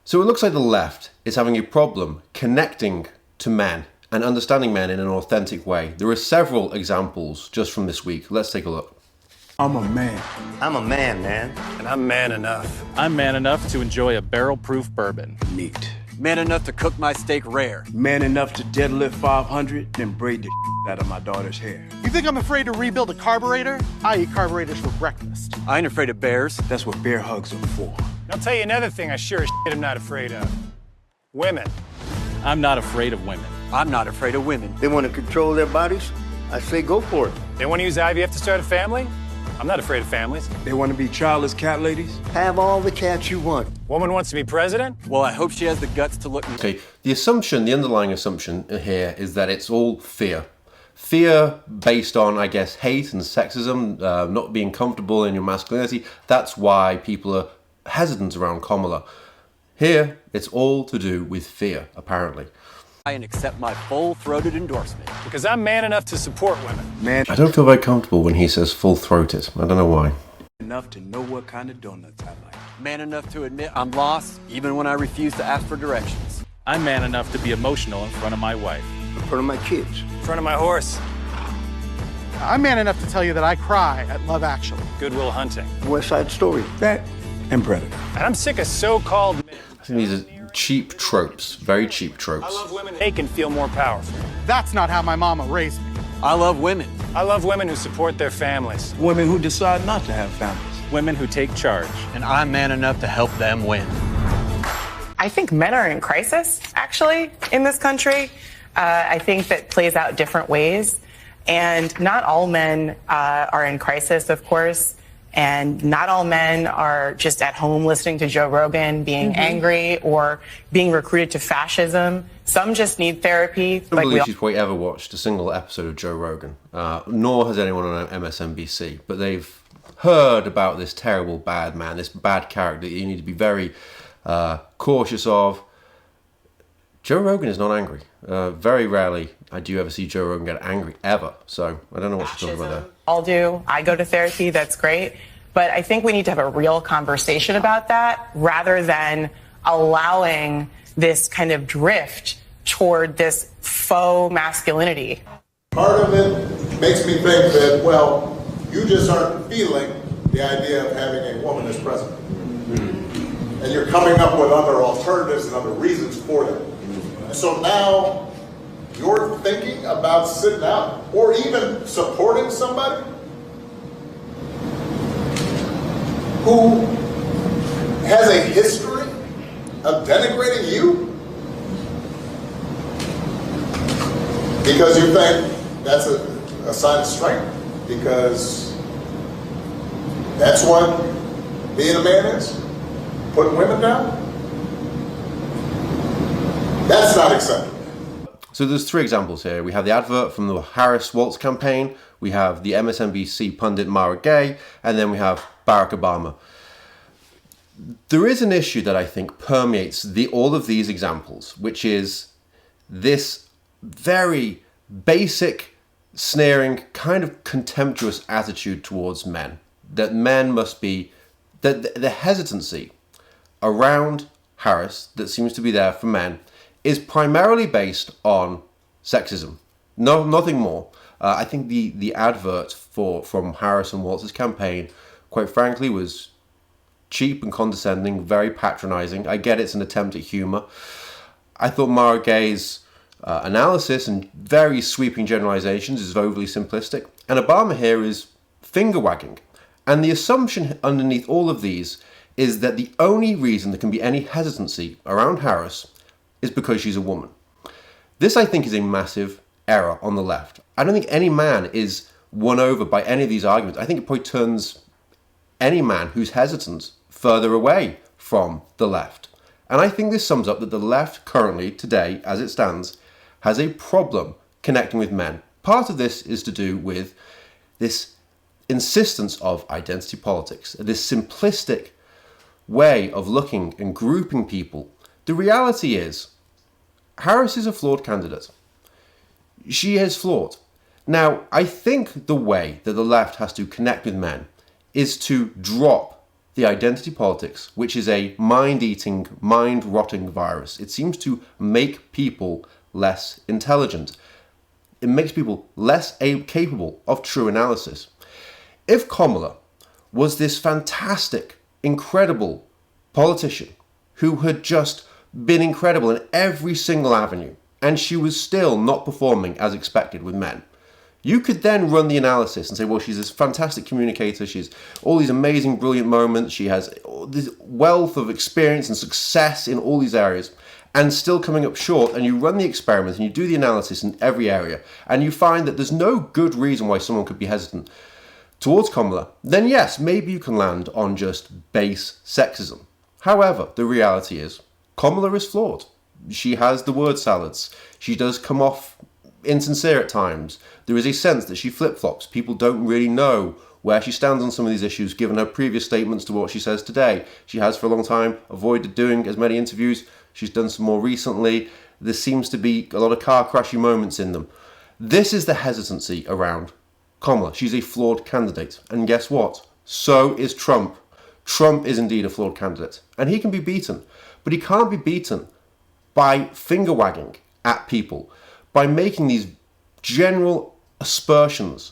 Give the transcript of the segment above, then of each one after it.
So it looks like the left is having a problem connecting to men and understanding men in an authentic way. There are several examples just from this week. Let's take a look. I'm a man. I'm a man, man. And I'm man enough. I'm man enough to enjoy a barrel-proof bourbon. Meat. Man enough to cook my steak rare. Man enough to deadlift 500, then braid the out of my daughter's hair. You think I'm afraid to rebuild a carburetor? I eat carburetors for breakfast. I ain't afraid of bears. That's what bear hugs are for. I'll tell you another thing I sure as shit am not afraid of. Women. I'm not afraid of women. I'm not afraid of women. They want to control their bodies? I say go for it. They want to use IVF to start a family? I'm not afraid of families. They want to be childless cat ladies? Have all the cats you want. Woman wants to be president? Well, I hope she has the guts to look. Okay, the underlying assumption here is that it's all fear. Fear based on, I guess, hate and sexism, not being comfortable in your masculinity. That's why people are hesitant around Kamala. Here, it's all to do with fear, apparently. And accept my full-throated endorsement. Because I'm man enough to support women. Man I don't feel very comfortable when he says full-throated. I don't know why. enough to know what kind of donuts I like. Man enough to admit I'm lost, even when I refuse to ask for directions. I'm man enough to be emotional in front of my wife. In front of my kids. In front of my horse. I'm man enough to tell you that I cry at Love Actually. Good Will Hunting. West Side Story. That and Predator. And I'm sick of so-called men. I think these are cheap tropes, very cheap tropes. I love women. They can feel more powerful. That's not how my mama raised me. I love women. I love women who support their families. Women who decide not to have families. Women who take charge. And I'm man enough to help them win. I think men are in crisis, actually, in this country. I think that plays out different ways. And not all men are in crisis, of course. And not all men are just at home listening to Joe Rogan, being angry or being recruited to fascism. Some just need therapy. I don't believe she's probably ever watched a single episode of Joe Rogan, nor has anyone on MSNBC. But they've heard about this terrible bad man, this bad character that you need to be very cautious of. Joe Rogan is not angry. Very rarely do you ever see Joe Rogan get angry, ever. So I don't know what she's talking about there. I'll do. I go to therapy. That's great. But I think we need to have a real conversation about that rather than allowing this kind of drift toward this faux masculinity. Part of it makes me think that, well, you just aren't feeling the idea of having a woman as president. And you're coming up with other alternatives and other reasons for them. And so now you're thinking about sitting out or even supporting somebody who has a history of denigrating you because you think that's a sign of strength, because that's what being a man is, putting women down. That's not acceptable. So there's three examples here. We have the advert from the Harris-Walz campaign, we have the MSNBC pundit Mara Gay, and then we have Barack Obama. There is an issue that I think permeates all of these examples, which is this very basic, sneering, kind of contemptuous attitude towards men. That men must be, that the hesitancy around Harris that seems to be there for men is primarily based on sexism. No, nothing more. I think the advert from Harris and Walz's campaign, quite frankly, was cheap and condescending, very patronizing. I get it's an attempt at humor. I thought Mara Gay's analysis and very sweeping generalizations is overly simplistic. And Obama here is finger wagging. And the assumption underneath all of these is that the only reason there can be any hesitancy around Harris is because she's a woman. This, I think, is a massive error on the left. I don't think any man is won over by any of these arguments. I think it probably turns any man who's hesitant further away from the left. And I think this sums up that the left currently, today, as it stands, has a problem connecting with men. Part of this is to do with this insistence of identity politics, this simplistic way of looking and grouping people. The reality is, Harris is a flawed candidate. She is flawed. Now, I think the way that the left has to connect with men is to drop the identity politics, which is a mind-eating, mind-rotting virus. It seems to make people less intelligent. It makes people less capable of true analysis. If Kamala was this fantastic, incredible politician who had just been incredible in every single avenue, and she was still not performing as expected with men, you could then run the analysis and say, well, she's this fantastic communicator, she's all these amazing, brilliant moments, she has this wealth of experience and success in all these areas, and still coming up short. And you run the experiment and you do the analysis in every area, and you find that there's no good reason why someone could be hesitant towards Kamala. Then yes, maybe you can land on just base sexism. However, the reality is, Kamala is flawed. She has the word salads. She does come off insincere at times. There is a sense that she flip-flops. People don't really know where she stands on some of these issues, given her previous statements to what she says today. She has for a long time avoided doing as many interviews. She's done some more recently. There seems to be a lot of car crashy moments in them. This is the hesitancy around Kamala. She's a flawed candidate. And guess what? So is Trump. Trump is indeed a flawed candidate. And he can be beaten. But he can't be beaten by finger-wagging at people, by making these general aspersions.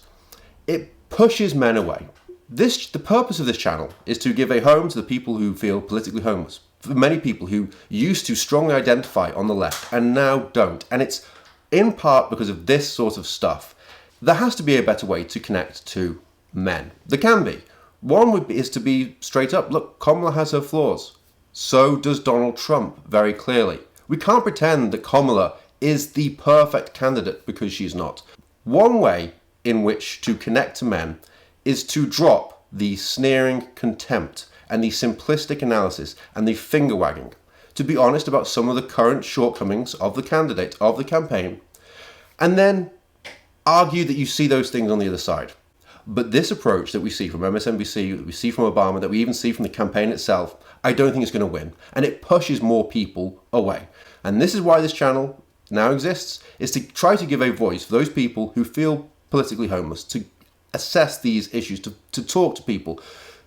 It pushes men away. The purpose of this channel is to give a home to the people who feel politically homeless. For many people who used to strongly identify on the left and now don't. And it's in part because of this sort of stuff. There has to be a better way to connect to men. There can be. One is to be straight up. Look, Kamala has her flaws. So does Donald Trump, very clearly. We can't pretend that Kamala is the perfect candidate, because she's not. One way in which to connect to men is to drop the sneering contempt and the simplistic analysis and the finger wagging. To be honest about some of the current shortcomings of the candidate, of the campaign, and then argue that you see those things on the other side. But this approach that we see from MSNBC, that we see from Obama, that we even see from the campaign itself, I don't think it's going to win. And it pushes more people away. And this is why this channel now exists, is to try to give a voice for those people who feel politically homeless, to assess these issues, to talk to people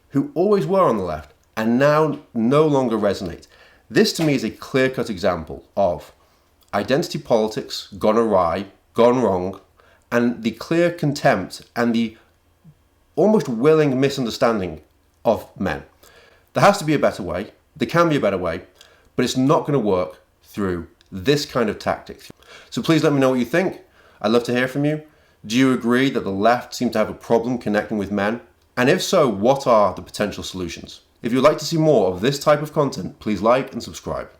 who always were on the left and now no longer resonate. This to me is a clear-cut example of identity politics gone awry, gone wrong, and the clear contempt and the almost willing misunderstanding of men. There has to be a better way. There can be a better way, but it's not going to work through this kind of tactic. So please let me know what you think. I'd love to hear from you. Do you agree that the left seems to have a problem connecting with men? And if so, what are the potential solutions? If you'd like to see more of this type of content, please like and subscribe.